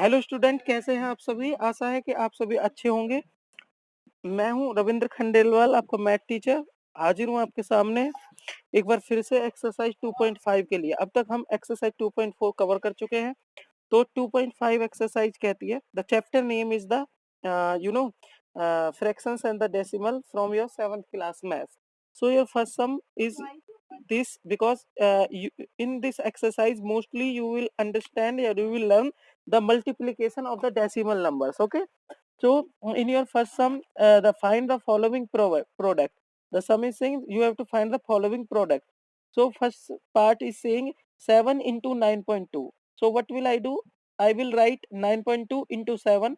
Hello student, कैसे हैं आप सभी। आशा है कि आप सभी अच्छे होंगे। मैं हूं रविंद्र खंडेलवाल, आपका मैथ टीचर। हाजिर हूं आपके सामने एक बार फिर से एक्सरसाइज 2.5 के लिए। अब तक हम एक्सरसाइज 2.4 कवर कर चुके हैं। तो 2.5 एक्सरसाइज कहती है, the chapter name is the you know fractions and the decimal from your 7th class math. So your first sum is this, because in this exercise mostly you will understand or you will learn the multiplication of the decimal numbers. Okay, so in your first sum, the find the following product. The sum is saying you have to find the following product. So first part is saying 7 into 9.2. So what will I do? I will write 9.2 into 7.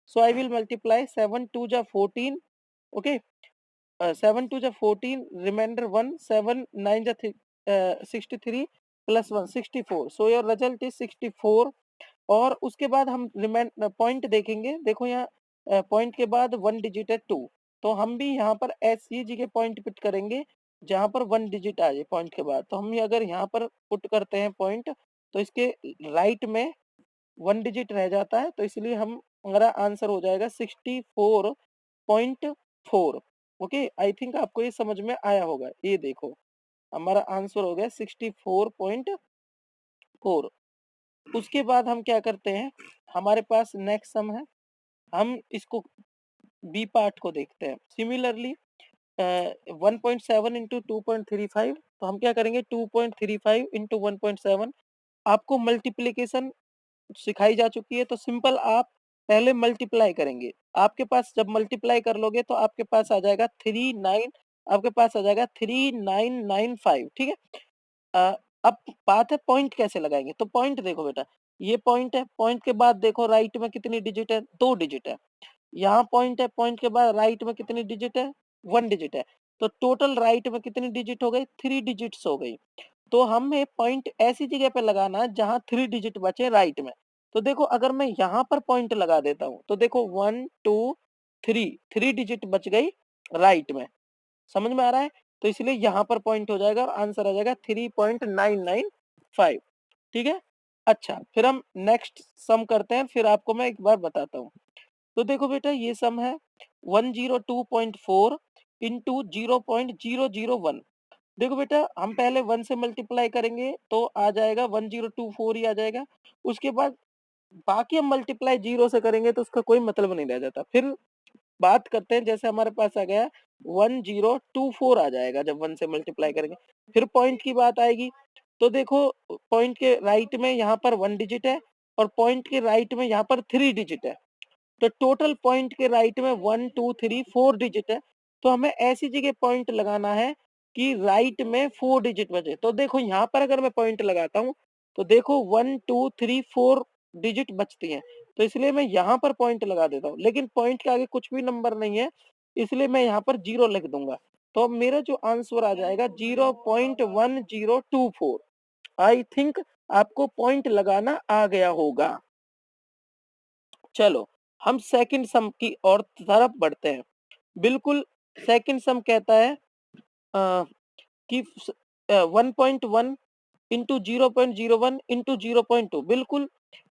So I will multiply 7 2 ja 14. Okay, 7 2 ja 14. Remainder 1. 7 9 ja 63 plus 1 64. So your result is 64. और उसके बाद हम point देखेंगे। देखो यहाँ point के बाद 1 digit है 2। तो हम भी यहाँ पर ऐसी जगह पॉइंट पुट करेंगे जहाँ पर 1 डिजिट आ जाए पॉइंट के बाद। तो हम अगर यहाँ पर पुट करते हैं पॉइंट, तो इसके राइट में 1 डिजिट रह जाता है। तो इसलिए हम हमारा आंसर हो जाएगा 64.4। ओके, आई थिंक आपको ये समझ में आया होगा। ये देखो हमारा आंसर हो गया 64.4। उसके बाद हम क्या करते हैं, हमारे पास नेक्स्ट सम है। हम इसको बी पार्ट को देखते हैं। Similarly 1.7 into 2.35। तो हम क्या करेंगे, 2.35 इंटू 1.7। आपको मल्टीप्लीकेशन सिखाई जा चुकी है, तो सिंपल आप पहले मल्टीप्लाई करेंगे। आपके पास जब मल्टीप्लाई कर लोगे तो आपके पास आ जाएगा 3995। ठीक है। अब बात है पॉइंट कैसे लगाएंगे। तो पॉइंट देखो बेटा, ये पॉइंट है। पॉइंट के बाद देखो राइट में कितनी डिजिट है, 2 डिजिट है। यहाँ पॉइंट है, पॉइंट के बाद राइट में कितनी डिजिट है, 1 डिजिट है। तो टोटल राइट में कितनी डिजिट हो गई, 3 डिजिट्स हो गई। तो हमें पॉइंट ऐसी जगह पे लगाना है जहां 3 डिजिट बचे राइट में। तो देखो अगर मैं यहाँ पर पॉइंट लगा देता हूँ, तो देखो 1 2 3 डिजिट बच गई राइट में। समझ में आ रहा है। तो इसलिए यहाँ पर पॉइंट हो जाएगा और आंसर आ जाएगा 3.995। ठीक है। अच्छा, फिर हम नेक्स्ट सम करते हैं, फिर आपको मैं एक बार बताता हूँ। तो देखो बेटा, ये सम है 102.4 इंटू 0.001। देखो बेटा, हम पहले 1 से मल्टीप्लाई करेंगे तो आ जाएगा 1024 ही आ जाएगा। उसके बाद बाकी हम मल्टीप्लाई 0 से करेंगे तो उसका कोई मतलब नहीं रह जाता। फिर बात करते हैं, जैसे हमारे पास आ गया 1024 आ जाएगा जब 1 से मल्टीप्लाई करेंगे। फिर पॉइंट की बात आएगी। तो देखो पॉइंट के राइट में यहाँ पर 1 डिजिट है और पॉइंट के राइट में यहाँ पर 3 डिजिट है। तो टोटल पॉइंट के राइट में 1 2 3 4 डिजिट है। तो हमें ऐसी जगह पॉइंट लगाना है कि राइट में 4 डिजिट बचे। तो देखो यहाँ पर अगर मैं पॉइंट लगाता हूँ तो देखो 1 2 3 4 डिजिट बचती हैं। तो इसलिए मैं यहाँ पर पॉइंट लगा देता हूँ, लेकिन पॉइंट के आगे कुछ भी नंबर नहीं है, इसलिए मैं यहाँ पर 0 लिख दूंगा। तो अब मेरा जो आंसर आ जाएगा 0.1024। आई थिंक आपको पॉइंट लगाना आ गया होगा। चलो हम सेकंड सम की और तरफ बढ़ते हैं। बिल्कुल, सेकंड सम कहता है कि 1.1 इंटू 0.01 इंटू 0.2। बिल्कुल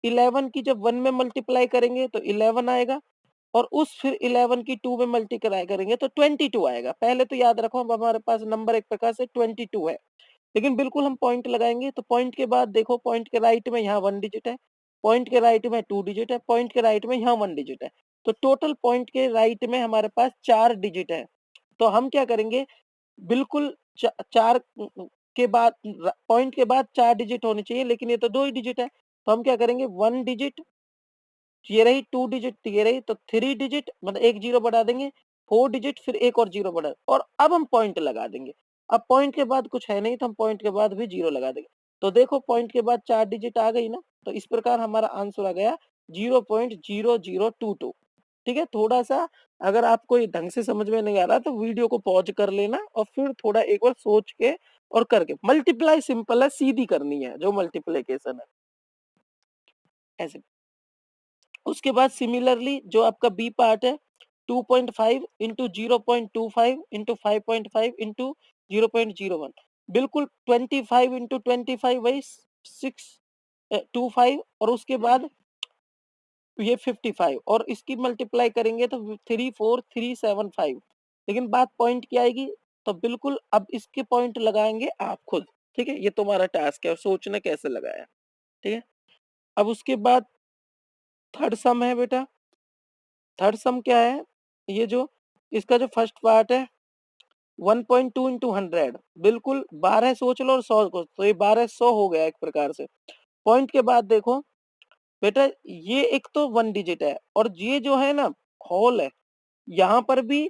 11 की जब 1 में मल्टीप्लाई करेंगे तो 11 आएगा, और उस फिर 11 की 2 में मल्टीप्लाई करेंगे तो 22 आएगा। पहले तो याद रखो, अब हमारे पास नंबर एक प्रकार से 22 है। लेकिन बिल्कुल हम पॉइंट लगाएंगे तो पॉइंट के बाद देखो पॉइंट के राइट में यहाँ 1 डिजिट है, पॉइंट के राइट में 2 डिजिट है, पॉइंट के राइट में यहाँ 1 डिजिट है। तो टोटल पॉइंट के राइट में हमारे पास 4 डिजिट है। तो हम क्या करेंगे, बिल्कुल चार के बाद पॉइंट के बाद 4 डिजिट होनी चाहिए, लेकिन ये तो 2 ही डिजिट है। तो हम क्या करेंगे, 1 डिजिट ये रही, 2 डिजिट ये रही, तो 3 डिजिट मतलब एक जीरो बढ़ा देंगे, 4 डिजिट फिर एक और जीरो बढ़ा, और अब हम पॉइंट लगा देंगे। अब पॉइंट के बाद कुछ है नहीं तो हम पॉइंट के बाद भी जीरो लगा देंगे। तो देखो पॉइंट के बाद 4 डिजिट आ गई ना। तो इस प्रकार हमारा आंसर आ गया 0.0022। ठीक है। थोड़ा सा अगर आपको ये ढंग से समझ में नहीं आ रहा तो वीडियो को पॉज कर लेना और फिर थोड़ा एक बार सोच के और करके। मल्टीप्लाई सिंपल है, सीधी करनी है जो मल्टीप्लीकेशन है ऐसे। उसके बाद सिमिलरली जो आपका बी पार्ट है 2.5 इंटू 0.25 इंटू 5.5 इंटू 0.01। बिल्कुल 25 इंटू 25 वही 625, और उसके बाद ये 55 और इसकी मल्टीप्लाई करेंगे तो 34375। लेकिन बात पॉइंट की आएगी तो बिल्कुल अब इसके पॉइंट लगाएंगे आप खुद, ठीक है? ये तुम्हारा टास्क है और सोचना कैसे लगाया, ठीक है? अब उसके बाद थर्ड सम है बेटा। थर्ड सम क्या है? ये जो इसका जो फर्स्ट पार्ट है 1.2 इंटू 100, बिल्कुल 12 सोच लो और 100 को, तो ये 1200 हो गया एक प्रकार से। पॉइंट के बाद देखो बेटा, ये एक तो वन डिजिट है और ये जो है ना होल है, यहाँ पर भी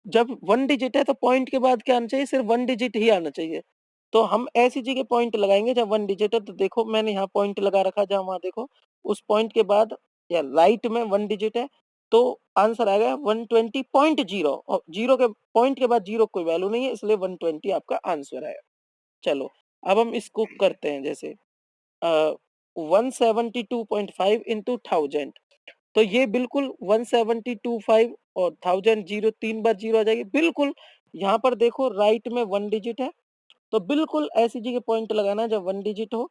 जब वन डिजिट है तो पॉइंट के बाद क्या आना चाहिए? सिर्फ वन डिजिट ही आना चाहिए। तो हम ऐसी जगह पॉइंट लगाएंगे जब वन डिजिट है, तो देखो मैंने यहाँ पॉइंट लगा रखा, जहाँ वहां देखो उस पॉइंट के बाद या राइट में वन डिजिट है, तो आंसर आएगा 120.0 और जीरो के पॉइंट के बाद जीरो कोई वैल्यू नहीं है, इसलिए 120 आपका आंसर है। चलो अब हम इसको करते हैं, जैसे 172.5 इंटू 1000, तो ये बिल्कुल 172.5 और 1000 जीरो 3 बार जीरो आ जाएगी, बिल्कुल यहाँ पर देखो राइट में वन डिजिट है, तो बिल्कुल ऐसी जगह पॉइंट लगाना जब वन डिजिट हो,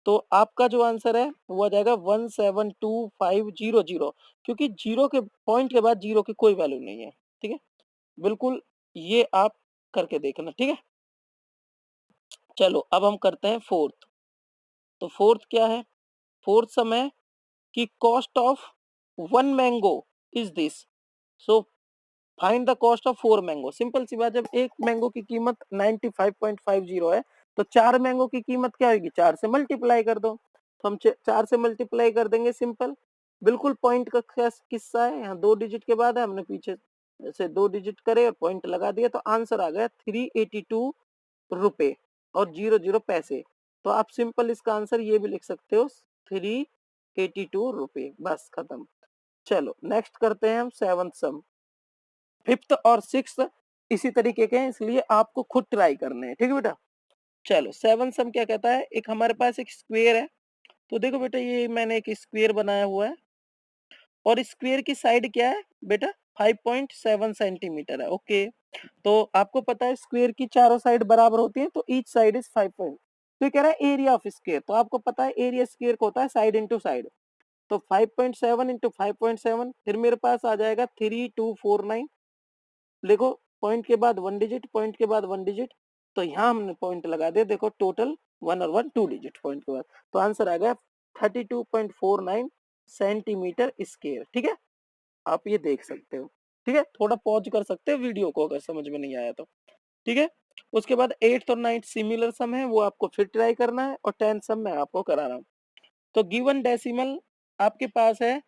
तो आपका जो आंसर है वो आ जाएगा 172.500, क्योंकि जीरो के पॉइंट के बाद जीरो की कोई वैल्यू नहीं है, ठीक है? बिल्कुल ये आप करके देखना, ठीक है? चलो अब हम करते हैं फोर्थ। तो फोर्थ क्या है? फोर्थ सम है कि cost of one mango is this, so find the cost of four mango. Simple सी बात, जब एक मैंगो की कीमत 95.50 है, तो चार मैंगो की कीमत क्या होगी? चार से मल्टीप्लाई कर दो, तो हम चार से मल्टीप्लाई कर देंगे, सिंपल। बिल्कुल पॉइंट का किस्सा है, यहाँ दो डिजिट के बाद है, हमने पीछे से दो डिजिट करे और पॉइंट लगा दिया, तो आंसर आ गया 382 रुपए और 00 पैसे। तो आप सिंपल इसका आंसर ये भी लिख सकते हो, 382 रुपए, बस खत्म। चलो नेक्स्ट करते हैं हम सेवंथ सम। फिफ्थ और सिक्स इसी तरीके के हैं, इसलिए आपको खुद ट्राई करने हैं, ठीक है बेटा? चलो सेवन सम क्या कहता है? एक हमारे पास एक स्क्वायर है, तो देखो बेटा ये मैंने एक स्क्वायर बनाया हुआ है और स्क्वायर की साइड क्या है बेटा? 5.7 सेंटीमीटर है, ओके। तो आपको पता है स्क्वायर की चारों साइड बराबर होती है, तो ईच साइड इज 5 पॉइंट। तो ये कह रहा है एरिया ऑफ स्क्वायर, तो आपको पता है एरिया स्क्वायर को होता है साइड इंटू साइड, तो 5.7 इंटू 5.7, फिर मेरे पास आ जाएगा 3249। देखो पॉइंट के बाद वन डिजिट, पॉइंट के बाद वन डिजिट, तो यहाँ हमने पॉइंट लगा दिया, देखो टोटल वन और वन टू डिजिट पॉइंट के बाद, तो आंसर आ गया 32.49 सेंटीमीटर स्क्वायर, ठीक है? आप ये देख सकते हो, ठीक है? थोड़ा पॉज कर सकते हो वीडियो को अगर समझ में नहीं आया तो, ठीक है? उसके बाद एट्थ और नाइन्थ सिमिलर सम है, वो आपको फिर ट्राई करना है, और टेंथ सम मैं आपको करा रहा हूँ। तो गिवन डेसिमल आपके पास है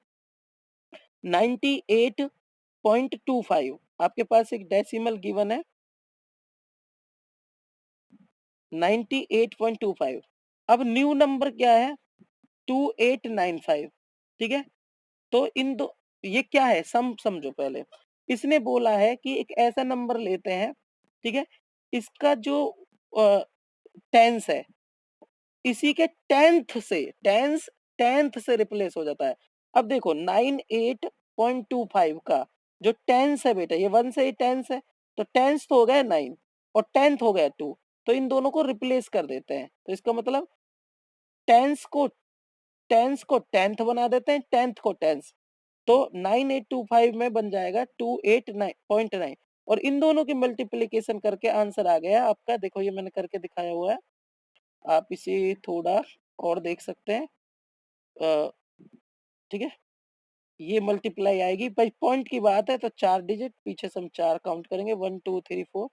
98.25, आपके पास एक डेसिमल गिवन है 98.25। अब न्यू नंबर क्या है? 2895, ठीक है? तो इन दो, ये क्या है? सम समझो पहले। इसने बोला है कि एक ऐसा नंबर लेते हैं, ठीक है? इसका जो टेंस है, इसी के टेंथ से रिप्लेस हो जाता है। अब देखो 98.25 का जो टेंस है बेटा, ये वन से ही टेंस है, तो टेंस तो हो गया 9 और टेंथ हो गया 2, तो इन दोनों को रिप्लेस कर देते हैं, तो इसका मतलब टेंस को टेंस को टेंथ बना देते हैं, टेंथ को टेंस, तो 9825 में बन जाएगा 289.9, और इन दोनों की मल्टीप्लीकेशन करके आंसर आ गया आपका, देखो ये मैंने करके दिखाया हुआ है, आप इसे थोड़ा और देख सकते हैं, ठीक है? ये मल्टीप्लाई आएगी भाई, पॉइंट की बात है तो चार डिजिट पीछे से हम चार काउंट करेंगे, 1 2 3 4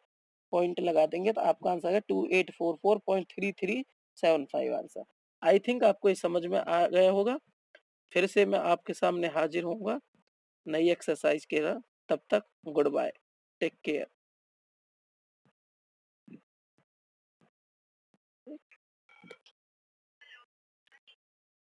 पॉइंट लगा देंगे, तो आपका आंसर है 2844.3375 आंसर। आई थिंक आपको ये समझ में आ गया होगा। फिर से मैं आपके सामने हाजिर होऊंगा नई एक्सरसाइज के साथ, तब तक गुड बाय, टेक केयर।